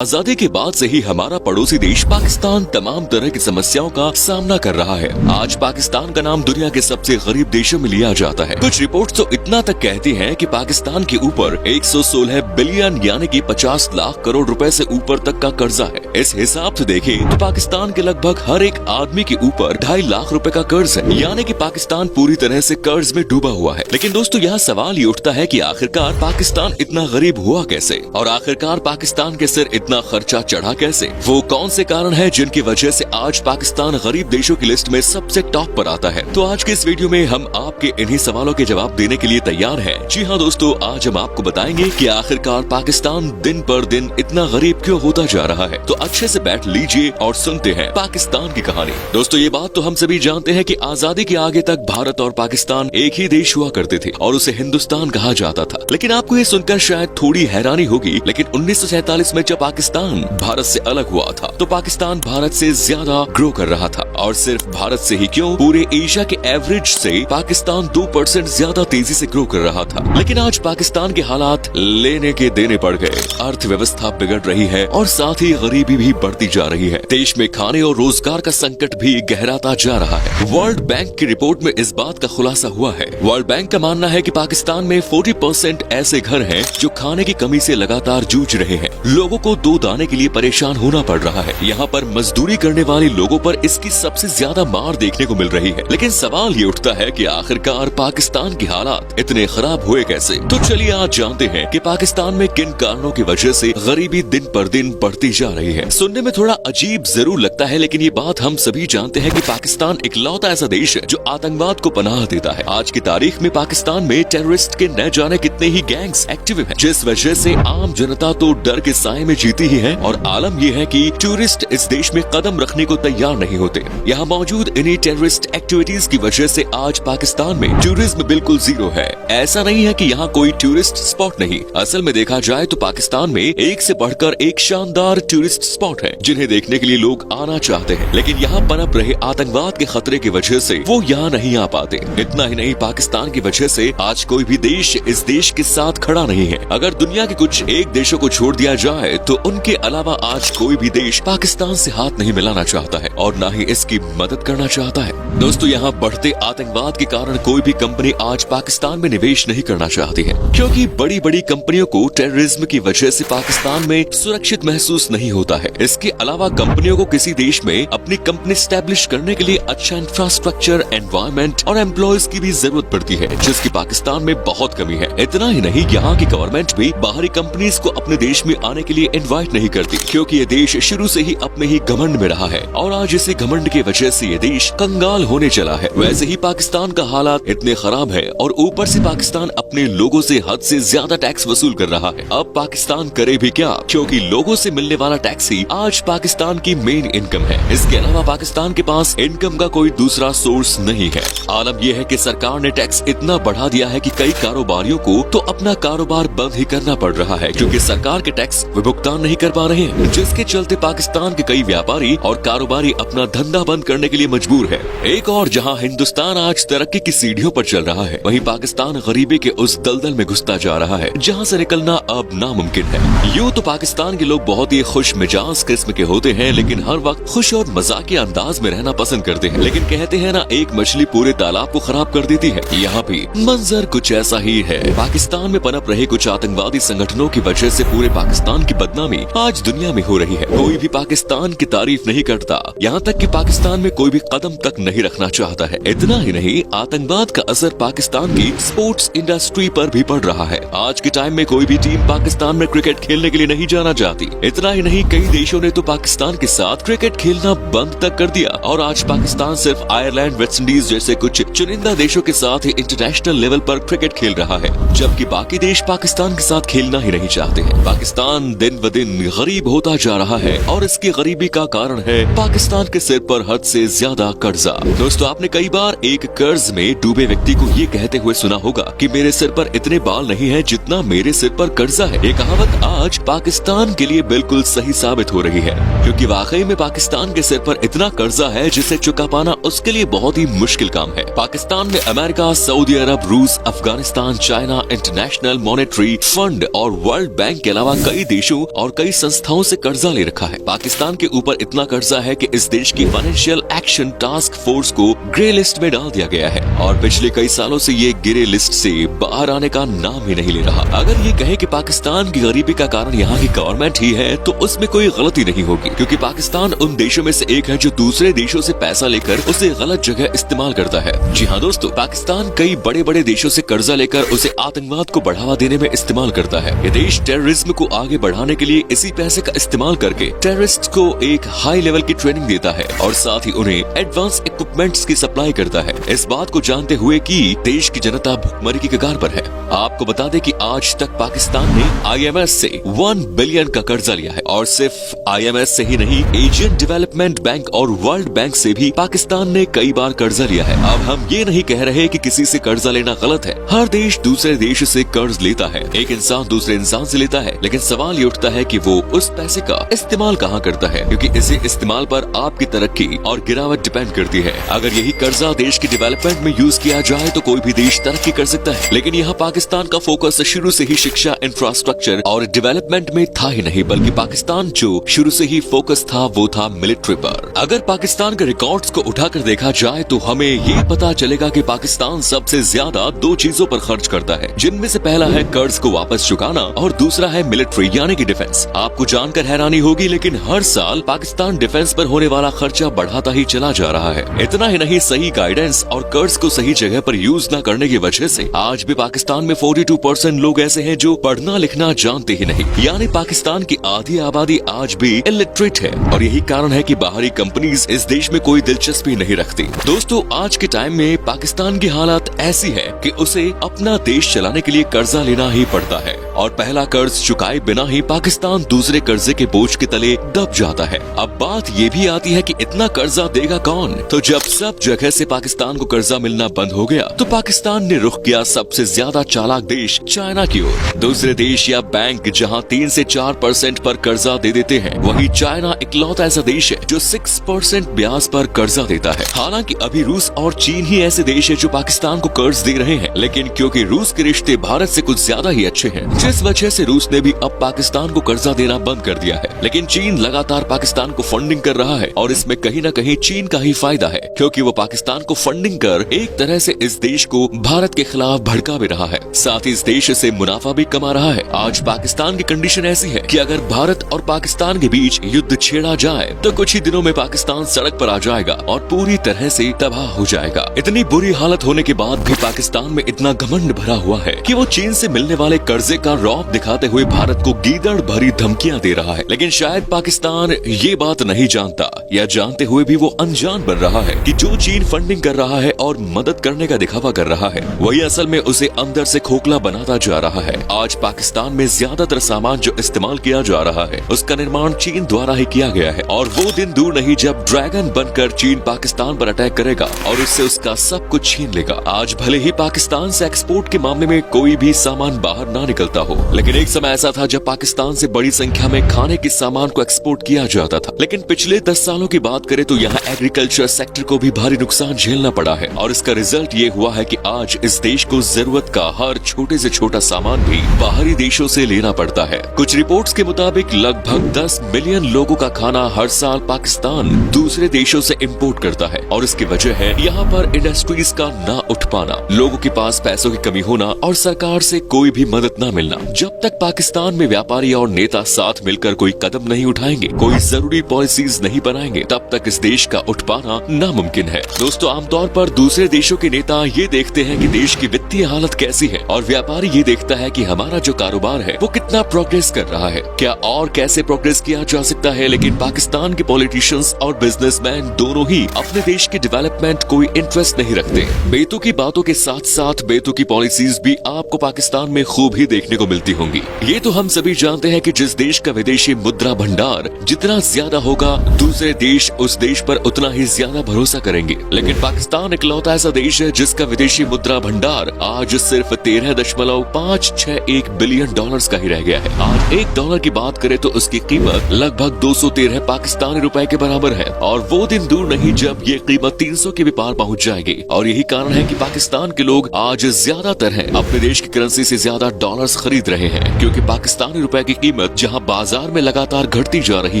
आजादी के बाद से ही हमारा पड़ोसी देश पाकिस्तान तमाम तरह की समस्याओं का सामना कर रहा है। आज पाकिस्तान का नाम दुनिया के सबसे गरीब देशों में लिया जाता है। कुछ रिपोर्ट्स तो इतना तक कहती हैं कि पाकिस्तान के ऊपर 116 बिलियन यानी कि 50 लाख करोड़ रुपए से ऊपर तक का कर्जा है। इस हिसाब से देखें तो पाकिस्तान के लगभग हर एक आदमी के ऊपर 2.5 लाख रुपए का कर्ज है, यानी कि पाकिस्तान पूरी तरह से कर्ज में डूबा हुआ है। लेकिन दोस्तों यहाँ सवाल ये उठता है कि आखिरकार पाकिस्तान इतना गरीब हुआ कैसे, और आखिरकार पाकिस्तान के सिर इतना खर्चा चढ़ा कैसे? वो कौन से कारण हैं जिनकी वजह से आज पाकिस्तान गरीब देशों की लिस्ट में सबसे टॉप पर आता है? तो आज के इस वीडियो में हम आपके इन्हीं सवालों के जवाब देने के लिए तैयार हैं। जी हाँ दोस्तों, आज हम आपको बताएंगे कि आखिरकार पाकिस्तान दिन पर दिन इतना गरीब क्यों होता जा रहा है। तो अच्छे से बैठ लीजिए और सुनते हैं पाकिस्तान की कहानी। दोस्तों ये बात तो हम सभी जानते हैं कि आजादी के आगे तक भारत और पाकिस्तान एक ही देश हुआ करते थे और उसे हिंदुस्तान कहा जाता था। लेकिन आपको ये सुनकर शायद थोड़ी हैरानी होगी, लेकिन 1947 में जब पाकिस्तान भारत से अलग हुआ था तो पाकिस्तान भारत से ज्यादा ग्रो कर रहा था, और सिर्फ भारत से ही क्यों, पूरे एशिया के एवरेज से पाकिस्तान 2% ज्यादा तेजी से ग्रो कर रहा था। लेकिन आज पाकिस्तान के हालात लेने के देने पड़ गए, अर्थव्यवस्था बिगड़ रही है और साथ ही गरीबी भी बढ़ती जा रही है। देश में खाने और रोजगार का संकट भी गहराता जा रहा है। वर्ल्ड बैंक की रिपोर्ट में इस बात का खुलासा हुआ है। वर्ल्ड बैंक का मानना है कि पाकिस्तान में 40% ऐसे घर हैं जो खाने की कमी से लगातार जूझ रहे हैं। लोगों को 2 दाने के लिए परेशान होना पड़ रहा है। यहाँ पर मजदूरी करने वाले लोगों पर इसकी सबसे ज्यादा मार देखने को मिल रही है। लेकिन सवाल ये उठता है कि आखिरकार पाकिस्तान के हालात इतने खराब हुए कैसे? तो चलिए आज जानते हैं कि पाकिस्तान में किन कारणों की वजह से गरीबी दिन पर दिन बढ़ती जा रही है। सुनने में थोड़ा अजीब जरूर लगता है, लेकिन ये बात हम सभी जानते हैं कि पाकिस्तान इकलौता ऐसा देश है जो आतंकवाद को पनाह देता है। आज की तारीख में पाकिस्तान में टेररिस्ट के न जाने कितने ही गैंग्स एक्टिव हैं, जिस वजह से आम जनता तो डर के साए में जीती ही है, और आलम यह है कि टूरिस्ट इस देश में कदम रखने को तैयार नहीं होते। यहाँ मौजूद इन्हीं टेररिस्ट एक्टिविटीज की वजह से आज पाकिस्तान में टूरिज्म बिल्कुल जीरो है। ऐसा नहीं है कि यहाँ कोई टूरिस्ट स्पॉट नहीं, असल में देखा जाए तो पाकिस्तान में एक से बढ़कर एक शानदार टूरिस्ट स्पॉट है जिन्हें देखने के लिए लोग आना चाहते हैं। लेकिन यहाँ पनप रहे आतंकवाद के खतरे की वजह से वो यहाँ नहीं आ पाते। इतना ही नहीं, पाकिस्तान की वजह से आज कोई भी देश इस देश के साथ खड़ा नहीं है। अगर दुनिया के कुछ एक देशों को छोड़ दिया जाए तो उनके अलावा आज कोई भी देश पाकिस्तान से हाथ नहीं मिलाना चाहता है और न ही इसकी मदद करना चाहता है। दोस्तों यहाँ बढ़ते आतंकवाद के कारण कोई भी कंपनी आज पाकिस्तान में निवेश नहीं करना चाहती है, क्योंकि बड़ी बड़ी कंपनियों को टेररिज्म की वजह से पाकिस्तान में सुरक्षित महसूस नहीं होता है। इसके अलावा कंपनियों को किसी देश में अपनी कंपनी स्टैब्लिश करने के लिए अच्छा इंफ्रास्ट्रक्चर, एनवायरमेंट और एम्प्लॉयज की भी जरूरत पड़ती है, जिसकी पाकिस्तान में बहुत कमी है। इतना ही नहीं, यहाँ की गवर्नमेंट भी बाहरी कंपनीज को अपने देश में आने के लिए इन्वाइट नहीं करती, क्योंकि ये देश शुरू से ही अपने ही घमंड में रहा है और आज इसी घमंड की वजह से ये देश कंगाल होने चला है। वैसे ही पाकिस्तान का हालात इतने खराब है और ऊपर से पाकिस्तान अपने लोगों से हद से ज्यादा टैक्स वसूल कर रहा है। अब पाकिस्तान करे भी क्या, क्योंकि लोगों से मिलने वाला टैक्स ही आज पाकिस्तान की मेन इनकम है। इसके अलावा पाकिस्तान के पास इनकम का कोई दूसरा सोर्स नहीं है। आलम यह है कि सरकार ने टैक्स इतना बढ़ा दिया है कि कई कारोबारियों को तो अपना कारोबार बंद ही करना पड़ रहा है, क्योंकि सरकार के टैक्स वे भुगतान नहीं कर पा रहे हैं, जिसके चलते पाकिस्तान के कई व्यापारी और कारोबारी अपना धंधा बंद करने के लिए मजबूर है। एक और जहां हिंदुस्तान आज तरक्की की सीढ़ियों पर चल रहा है, वहीं पाकिस्तान गरीबी के उस दलदल में घुसता जा रहा है जहां से निकलना अब नामुमकिन है। यूँ तो पाकिस्तान के लोग बहुत ही खुश मिजाज किस्म के होते हैं, लेकिन हर वक्त खुश और मजाकिया अंदाज में रहना पसंद करते हैं। लेकिन कहते हैं ना, एक मछली पूरे तालाब को खराब कर देती है। यहाँ भी मंजर कुछ ऐसा ही है। पाकिस्तान में पनप रहे कुछ आतंकवादी संगठनों की वजह से पूरे पाकिस्तान की बदनामी आज दुनिया में हो रही है। कोई भी पाकिस्तान की तारीफ नहीं करता, यहाँ तक कि पाकिस्तान में कोई भी कदम तक नहीं रखना चाहता है। इतना ही नहीं, आतंकवाद का असर पाकिस्तान की स्पोर्ट्स इंडस्ट्री पर भी पड़ रहा है। आज के टाइम में कोई भी टीम पाकिस्तान में क्रिकेट खेलने के लिए नहीं जाना चाहती। इतना ही नहीं, कई देशों ने तो पाकिस्तान के साथ क्रिकेट खेलना बंद तक कर दिया और आज पाकिस्तान सिर्फ आयरलैंड, वेस्ट इंडीज जैसे कुछ चुनिंदा देशों के साथ ही इंटरनेशनल लेवल पर क्रिकेट खेल रहा है, जबकि बाकी देश पाकिस्तान के साथ खेलना ही नहीं चाहते हैं। पाकिस्तान दिन ब दिन गरीब होता जा रहा है और इसकी गरीबी का कारण है पाकिस्तान के सिर पर हद से ज्यादा कर्जा। दोस्तों आपने कई बार एक कर्ज में डूबे व्यक्ति को ये कहते हुए सुना होगा कि मेरे सिर पर इतने बाल नहीं है जितना मेरे सिर पर कर्जा है। ये कहावत आज पाकिस्तान के लिए बिल्कुल सही साबित हो रही है, क्योंकि वाकई में पाकिस्तान के सिर पर इतना कर्जा है जिसे चुका पाना उसके लिए बहुत ही मुश्किल काम है। पाकिस्तान में अमेरिका, सऊदी अरब, रूस, Afghanistan, China, international monetary fund और वर्ल्ड बैंक के अलावा कई देशों और और कई संस्थाओं से कर्जा ले रखा है। पाकिस्तान के ऊपर इतना कर्जा है कि इस देश की फाइनेंशियल एक्शन टास्क फोर्स को ग्रे लिस्ट में डाल दिया गया है और पिछले कई सालों से ये ग्रे लिस्ट से बाहर आने का नाम ही नहीं ले रहा। अगर ये कहे कि पाकिस्तान की गरीबी का कारण यहाँ की गवर्नमेंट ही है तो उसमें कोई गलती नहीं होगी, क्योंकि पाकिस्तान उन देशों में से एक है जो दूसरे देशों से पैसा लेकर उसे गलत जगह इस्तेमाल करता है। जी हाँ दोस्तों, पाकिस्तान कई बड़े बड़े देशों से कर्जा लेकर उसे आतंकवाद को बढ़ावा देने में इस्तेमाल करता है। ये देश टेररिज्म को आगे बढ़ाने के लिए इसी पैसे का इस्तेमाल करके टेररिस्ट को एक हाई लेवल की ट्रेनिंग देता है और साथ ही उन्हें एडवांस इक्विपमेंट्स की सप्लाई करता है। इस बात को जानते हुए कि देश की जनता भुखमरी की कगार पर है। आपको बता दें कि आज तक पाकिस्तान ने IMF से 1 बिलियन का कर्जा लिया है और सिर्फ IMF से ही नहीं, एशियन डेवलपमेंट बैंक और वर्ल्ड बैंक से भी पाकिस्तान ने कई बार कर्जा लिया है। अब हम ये नहीं कह रहे कि किसी से कर्जा लेना गलत है। हर देश दूसरे देश से कर्ज लेता है, एक इंसान दूसरे इंसान से लेता है, लेकिन सवाल ये उठता है कि वो उस पैसे का इस्तेमाल कहाँ करता है, क्योंकि इसी इस्तेमाल पर आपकी तरक्की और गिरावट डिपेंड करती है। अगर यही कर्जा देश की डेवलपमेंट में यूज किया जाए तो कोई भी देश तरक्की कर सकता है, लेकिन यहाँ पाकिस्तान का फोकस शुरू से ही शिक्षा, इंफ्रास्ट्रक्चर और डेवलपमेंट में था ही नहीं, बल्कि पाकिस्तान जो शुरू से ही फोकस था वो था मिलिट्री पर। अगर पाकिस्तान के रिकॉर्ड्स को उठाकर देखा जाए तो हमें ये पता चलेगा कि पाकिस्तान सबसे ज्यादा 2 चीजों पर खर्च करता है, जिनमें से पहला है कर्ज को वापस चुकाना और दूसरा है मिलिट्री यानी कि डिफेंस। आपको जानकर हैरानी होगी, लेकिन हर साल पाकिस्तान डिफेंस पर होने वाला खर्चा बढ़ाता ही चला जा रहा है। इतना ही नहीं, सही गाइडेंस और कर्ज को सही जगह पर यूज न करने की वजह से आज भी पाकिस्तान में 42% लोग ऐसे हैं जो पढ़ना लिखना जानते ही नहीं, यानी पाकिस्तान की आधी आबादी आज भी इलिटरेट है और यही कारण है कि बाहरी कंपनीज इस देश में कोई दिलचस्पी नहीं रखती। दोस्तों, आज के टाइम में पाकिस्तान की हालत ऐसी है कि उसे अपना देश चलाने के लिए कर्जा लेना ही पड़ता है और पहला कर्ज चुकाए बिना ही पाकिस्तान दूसरे कर्जे के बोझ के तले दब जाता है। अब बात ये भी आती है कि इतना कर्जा देगा कौन? तो जब सब जगह से पाकिस्तान को कर्जा मिलना बंद हो गया तो पाकिस्तान ने रुख किया सबसे ज्यादा चालाक देश चाइना की ओर। दूसरे देश या बैंक जहां 3 से 4% पर कर्जा दे देते हैं, वहीं चाइना इकलौता ऐसा देश है जो 6% ब्याज पर कर्जा देता है। हालांकि अभी रूस और चीन ही ऐसे देश है जो पाकिस्तान को कर्ज दे रहे हैं, लेकिन क्योंकि रूस के रिश्ते भारत से कुछ ज्यादा ही अच्छे हैं, जिस वजह से रूस ने भी अब पाकिस्तान को कर्जा देना बंद कर दिया है। लेकिन चीन लगातार पाकिस्तान को फंडिंग कर रहा है और इसमें कहीं न कहीं चीन का ही फायदा है, क्योंकि वो पाकिस्तान को फंडिंग कर एक तरह से इस देश को भारत के खिलाफ भड़का भी रहा है, साथ ही इस देश से मुनाफा भी कमा रहा है। आज पाकिस्तान की कंडीशन ऐसी है कि अगर भारत और पाकिस्तान के बीच युद्ध छेड़ा जाए तो कुछ ही दिनों में पाकिस्तान सड़क पर आ जाएगा और पूरी तरह से तबाह हो जाएगा। इतनी बुरी हालत होने के बाद भी पाकिस्तान में इतना घमंड भरा हुआ है कि वो चीन से मिलने वाले कर्जे का रौब दिखाते हुए भारत को गीदड़ भरी धमकियां दे रहा है। लेकिन शायद पाकिस्तान ये बात नहीं जानता, या जानते हुए भी वो अनजान बन रहा है कि जो चीन फंडिंग कर रहा है और मदद करने का दिखावा कर रहा है, वही असल में उसे अंदर से खोखला बनाता जा रहा है। आज पाकिस्तान में ज्यादातर सामान जो इस्तेमाल किया जा रहा है उसका निर्माण चीन द्वारा ही किया गया है और वो दिन दूर नहीं जब ड्रैगन बनकर चीन पाकिस्तान पर अटैक करेगा और उससे उसका सब कुछ छीन लेगा। आज भले ही पाकिस्तान से एक्सपोर्ट के मामले में कोई भी सामान बाहर ना निकलता हो, लेकिन एक समय ऐसा था जब पाकिस्तान से बड़ी संख्या में खाने के सामान को एक्सपोर्ट किया जाता था। लेकिन पिछले 10 सालों की बात करें तो यहाँ एग्रीकल्चर सेक्टर को भी भारी नुकसान झेलना पड़ा है और इसका रिजल्ट ये हुआ है कि आज इस देश को जरूरत का हर छोटे से छोटा सामान भी बाहरी देशों से लेना पड़ता है। कुछ रिपोर्ट्स के मुताबिक लगभग 10 मिलियन लोगों का खाना हर साल पाकिस्तान दूसरे देशों से इंपोर्ट करता है और इसकी वजह है यहाँ पर इंडस्ट्रीज का ना उठ पाना, लोगों के पास पैसों की कमी होना और सरकार से कोई भी मदद न मिलना। जब तक पाकिस्तान में व्यापारी और नेता साथ मिलकर कोई कदम नहीं उठाएंगे, कोई जरूरी पॉलिसीज नहीं बनाएंगे, तब तक इस देश का उठ पाना नामुमकिन है। दोस्तों, आमतौर पर दूसरे देशों के नेता ये देखते हैं कि देश की वित्तीय हालत कैसी है और व्यापारी ये देखता है कि हमारा जो कारोबार है वो कितना प्रोग्रेस कर रहा है, क्या और कैसे प्रोग्रेस किया जा सकता है। लेकिन पाकिस्तान के पॉलिटिशियंस और बिजनेसमैन दोनों ही अपने देश के डेवलपमेंट कोई इंटरेस्ट नहीं रखते। बेतुकी बातों के साथ साथ बेतुकी पॉलिसीज भी आपको पाकिस्तान में खूब ही देखने को मिलती होंगी। ये तो हम सभी जानते हैं कि जिस देश का विदेशी मुद्रा भंडार जितना ज्यादा होगा, दूसरे देश उस देश पर उतना ही ज्यादा भरोसा करेंगे। लेकिन पाकिस्तान इकलौता ऐसा देश है जिसका विदेशी मुद्रा भंडार आज सिर्फ 13.561 बिलियन डॉलर्स का ही रह गया है। आज $1 की बात करें तो उसकी कीमत लगभग 213 पाकिस्तानी रुपए के बराबर है और वो दिन दूर नहीं जब ये कीमत 300 के भी पार पहुंच जाएगी। और यही कारण है कि पाकिस्तान के लोग आज ज्यादातर हैं अपने देश की करेंसी से ज्यादा डॉलर्स खरीद रहे हैं, क्योंकि पाकिस्तानी रुपए की कीमत जहां बाजार में लगातार घटती जा रही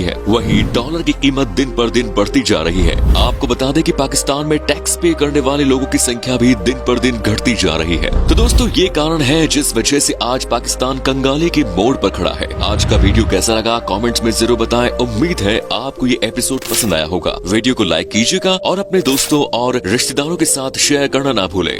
है, वहीं डॉलर की कीमत दिन पर दिन बढ़ती जा रही है। आपको बता दें कि पाकिस्तान में टैक्स पे करने वाले लोगों की संख्या भी दिन पर दिन घटती जा रही है। तो दोस्तों, ये कारण है जिस वजह से आज पाकिस्तान कंगाली के मोड़ पर खड़ा है। आज का वीडियो कैसा लगा कमेंट्स में जरूर बताएं। उम्मीद है आपको ये एपिसोड पसंद आया होगा। वीडियो को लाइक कीजिएगा और अपने दोस्तों और रिश्तेदारों के साथ शेयर करना ना भूलें।